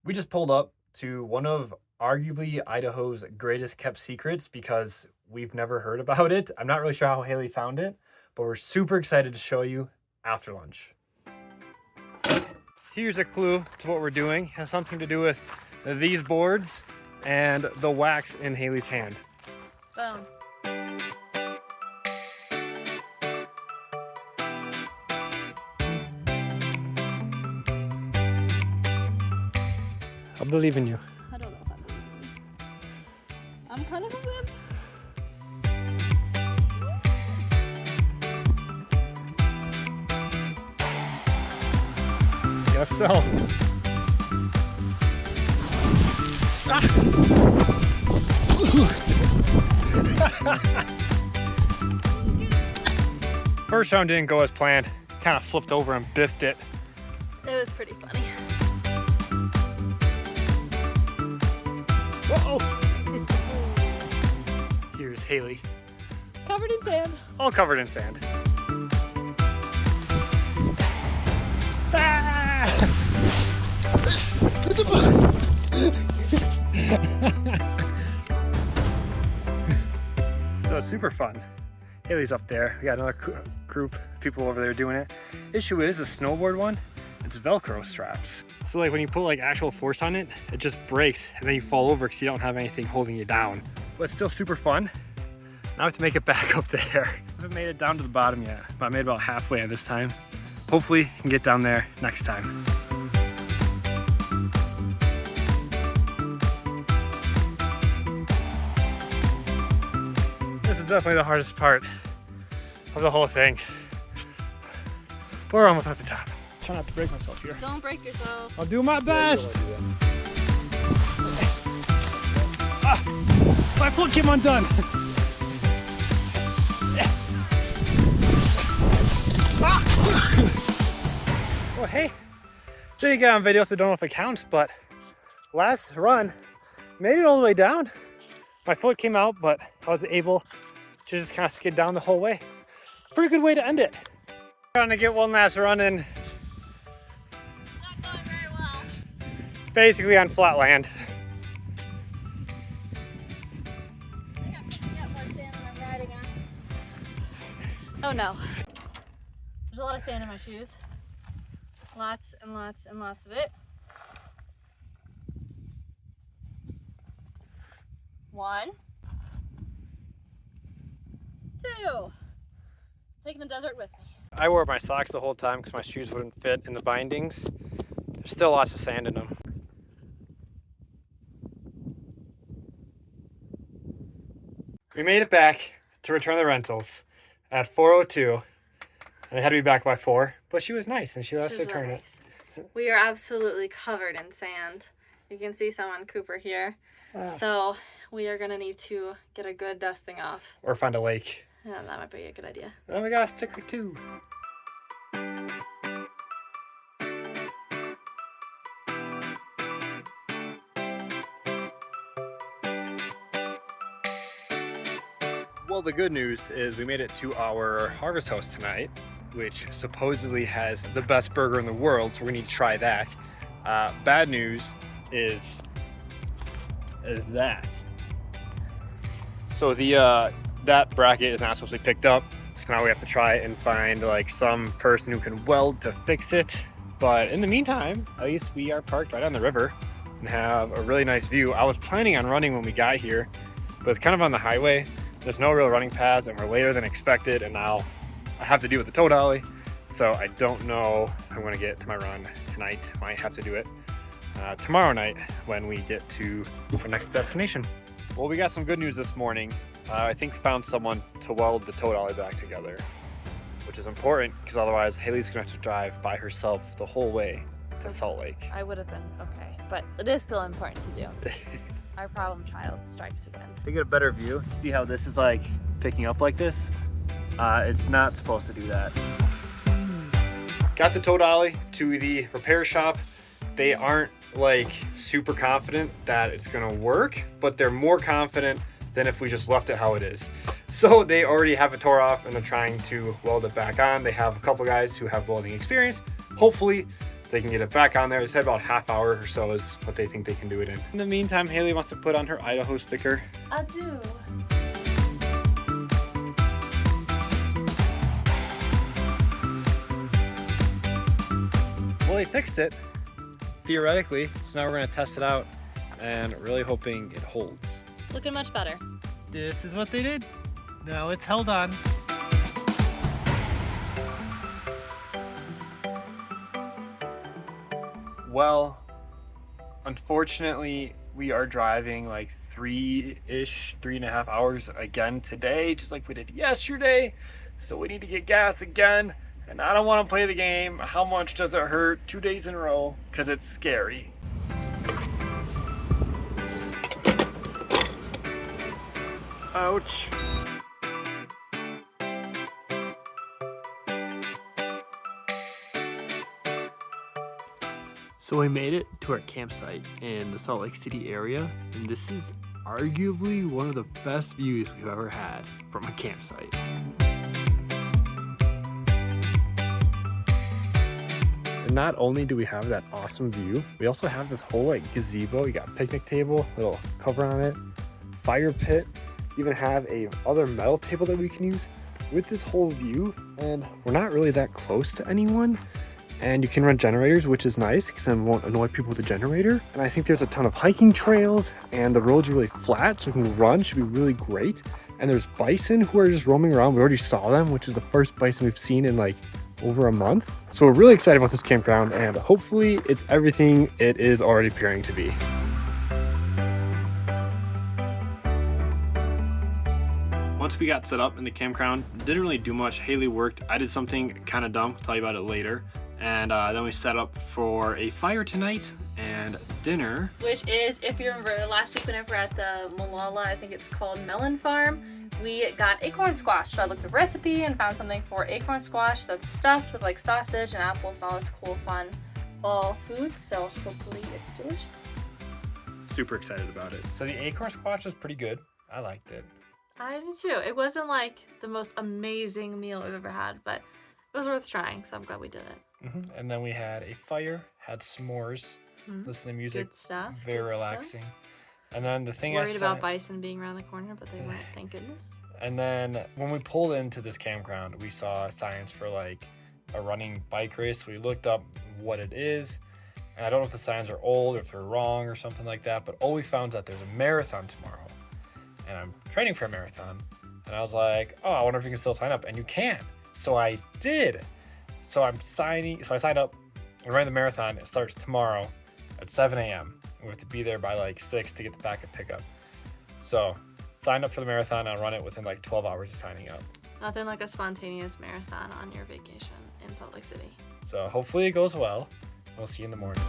We just pulled up to one of arguably Idaho's greatest kept secrets because we've never heard about it. I'm not really sure how Haley found it, but we're super excited to show you after lunch. Here's a clue to what we're doing. It has something to do with these boards and the wax in Haley's hand. Boom. I believe in you. I don't know if I believe in you. I'm kind of a wimp. Guess so. Ah. First round didn't go as planned. Kind of flipped over and biffed it. It was pretty funny. Whoa! Here's Haley. Covered in sand. All covered in sand. Ah! So it's super fun. Haley's up there. We got another group of people over there doing it. Issue is the snowboard one, it's Velcro straps. So like when you put like actual force on it, it just breaks and then you fall over because you don't have anything holding you down. But it's still super fun. Now I have to make it back up there. I haven't made it down to the bottom yet, but I made about halfway this time. Hopefully I can get down there next time. This is definitely the hardest part of the whole thing. But we're almost at the top. Try not to break myself here. Don't break yourself. I'll do my best. My foot came undone. Well, hey, didn't get on video, so I don't know if it counts, but last run, made it all the way down. My foot came out, but I was able to just kind of skid down the whole way. Pretty good way to end it. Trying to get one last run in. Not going very well. Basically on flat land. I got more sand than I'm riding on. Oh no. There's a lot of sand in my shoes. Lots and lots and lots of it. 1, 2. Taking the desert with me. I wore my socks the whole time because my shoes wouldn't fit in the bindings. There's still lots of sand in them. We made it back to return the rentals at 4:02. And I had to be back by 4, but she was nice and she let us return it. We are absolutely covered in sand. You can see some on Cooper here. So we are gonna need to get a good dusting off. Or find a lake. Yeah, that might be a good idea. Then we got a sticker too. Well, the good news is we made it to our harvest house tonight, which supposedly has the best burger in the world, so we need to try that. Bad news is that. So the that bracket is not supposed to be picked up, so now we have to try and find like some person who can weld to fix it. But in the meantime, at least we are parked right on the river and have a really nice view. I was planning on running when we got here, but it's kind of on the highway. There's no real running paths and we're later than expected, and now I have to deal with the tow dolly. So I don't know if I'm gonna get to my run tonight. Might have to do it tomorrow night when we get to our next destination. Well, we got some good news this morning. I think we found someone to weld the tow dolly back together, which is important because otherwise Haley's gonna have to drive by herself the whole way to Salt Lake. I would have been okay, but it is still important to do. Our problem child strikes again. To get a better view, see how this is like picking up like this? It's not supposed to do that. Got the tow dolly to the repair shop. They aren't like super confident that it's gonna work, but they're more confident than if we just left it how it is. So they already have it tore off and they're trying to weld it back on. They have a couple guys who have welding experience. Hopefully they can get it back on there. They said about half hour or so is what they think they can do it in. In the meantime, Haley wants to put on her Idaho sticker. I do. Well, they fixed it, theoretically, so now we're gonna test it out and really hoping it holds. Looking much better. This is what they did. Now it's held on. Well, unfortunately, we are driving like 3.5 hours again today, just like we did yesterday. So we need to get gas again. And I don't want to play the game. How much does it hurt 2 days in a row? Because it's scary. Ouch. So we made it to our campsite in the Salt Lake City area, and this is arguably one of the best views we've ever had from a campsite. And not only do we have that awesome view, we also have this whole like gazebo. You got a picnic table, little cover on it, fire pit, even have a other metal table that we can use with this whole view. And we're not really that close to anyone. And you can run generators, which is nice because then we won't annoy people with the generator. And I think there's a ton of hiking trails and the roads are really flat, so we can run, should be really great. And there's bison who are just roaming around. We already saw them, which is the first bison we've seen in like over a month. So we're really excited about this campground and hopefully it's everything it is already appearing to be. Once we got set up in the campground, didn't really do much. Haley worked. I did something kind of dumb. I'll tell you about it later. And then we set up for a fire tonight and dinner. Which is, if you remember last week whenever at the Malala, I think it's called Melon Farm, we got acorn squash. So I looked up a recipe and found something for acorn squash that's stuffed with like sausage and apples and all this cool fun fall food. So hopefully it's delicious. Super excited about it. So the acorn squash was pretty good. I liked it. I did too. It wasn't like the most amazing meal we've ever had, but it was worth trying, so I'm glad we did it. And then we had a fire, had s'mores, listening to music. Good stuff. Very good relaxing. Stuff. And then the thing Worried about bison being around the corner, but they weren't, thank goodness. And then when we pulled into this campground, we saw signs for like a running bike race. We looked up what it is. And I don't know if the signs are old or if they're wrong or something like that, but all we found is that there's a marathon tomorrow. And I'm training for a marathon. And I was like, oh, I wonder if you can still sign up. And you can. So I did. So I signed up. We're running the marathon. It starts tomorrow at 7 a.m. We have to be there by like 6 to get the backup pickup. So signed up for the marathon. I'll run it within like 12 hours of signing up. Nothing like a spontaneous marathon on your vacation in Salt Lake City. So hopefully it goes well. We'll see you in the morning.